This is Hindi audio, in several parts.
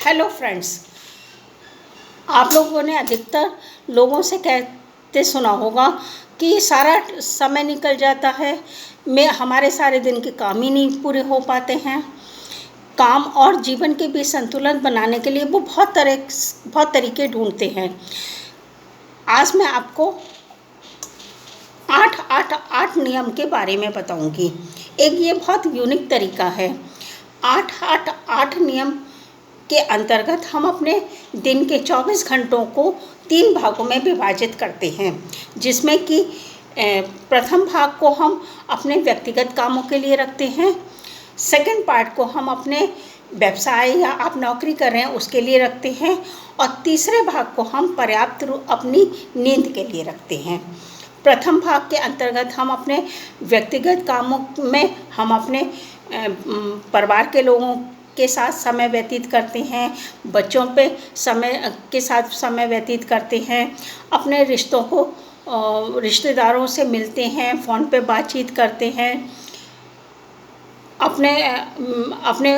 हेलो फ्रेंड्स, आप लोगों ने अधिकतर लोगों से कहते सुना होगा कि सारा समय निकल जाता है, में हमारे सारे दिन के काम ही नहीं पूरे हो पाते हैं। काम और जीवन के बीच संतुलन बनाने के लिए वो बहुत तरीके ढूंढते हैं। आज मैं आपको आठ आठ आठ नियम के बारे में बताऊंगी। एक ये बहुत यूनिक तरीका है। आठ आठ आठ नियम के अंतर्गत हम अपने दिन के 24 घंटों को 3 भागों में विभाजित करते हैं, जिसमें कि प्रथम भाग को हम अपने व्यक्तिगत कामों के लिए रखते हैं, सेकंड पार्ट को हम अपने व्यवसाय या आप नौकरी कर रहे हैं उसके लिए रखते हैं, और तीसरे भाग को हम पर्याप्त अपनी नींद के लिए रखते हैं। प्रथम भाग के अंतर्गत हम अपने व्यक्तिगत कामों में हम अपने परिवार के लोगों के साथ समय व्यतीत करते हैं, बच्चों पे के साथ समय व्यतीत करते हैं, अपने रिश्तेदारों से मिलते हैं, फ़ोन पे बातचीत करते हैं, अपने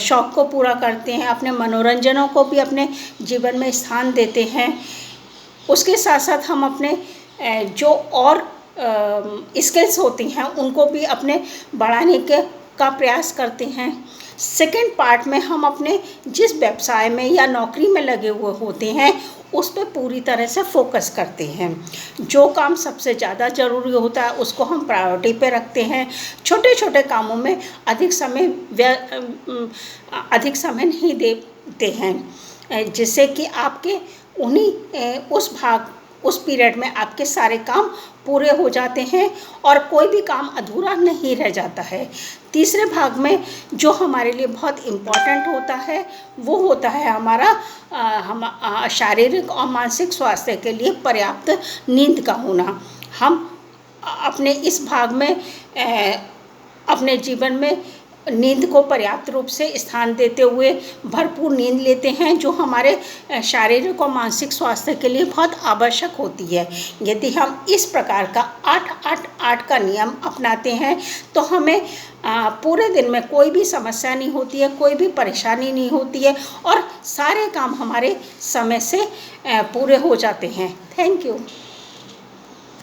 शौक़ को पूरा करते हैं, अपने मनोरंजनों को भी अपने जीवन में स्थान देते हैं। उसके साथ साथ हम अपने जो और स्किल्स होती हैं उनको भी अपने बढ़ाने का प्रयास करते हैं। सेकंड पार्ट में हम अपने जिस व्यवसाय में या नौकरी में लगे हुए होते हैं उस पर पूरी तरह से फोकस करते हैं। जो काम सबसे ज़्यादा ज़रूरी होता है उसको हम प्रायोरिटी पे रखते हैं। छोटे छोटे कामों में अधिक समय नहीं देते हैं, जिससे कि आपके उस पीरियड में आपके सारे काम पूरे हो जाते हैं और कोई भी काम अधूरा नहीं रह जाता है। तीसरे भाग में जो हमारे लिए बहुत इम्पॉर्टेंट होता है वो होता है हमारा शारीरिक और मानसिक स्वास्थ्य के लिए पर्याप्त नींद का होना। हम अपने इस भाग में अपने जीवन में नींद को पर्याप्त रूप से स्थान देते हुए भरपूर नींद लेते हैं, जो हमारे शारीरिक और मानसिक स्वास्थ्य के लिए बहुत आवश्यक होती है। यदि हम इस प्रकार का 8-8-8 का नियम अपनाते हैं तो हमें पूरे दिन में कोई भी समस्या नहीं होती है, कोई भी परेशानी नहीं होती है और सारे काम हमारे समय से पूरे हो जाते हैं। Thank you.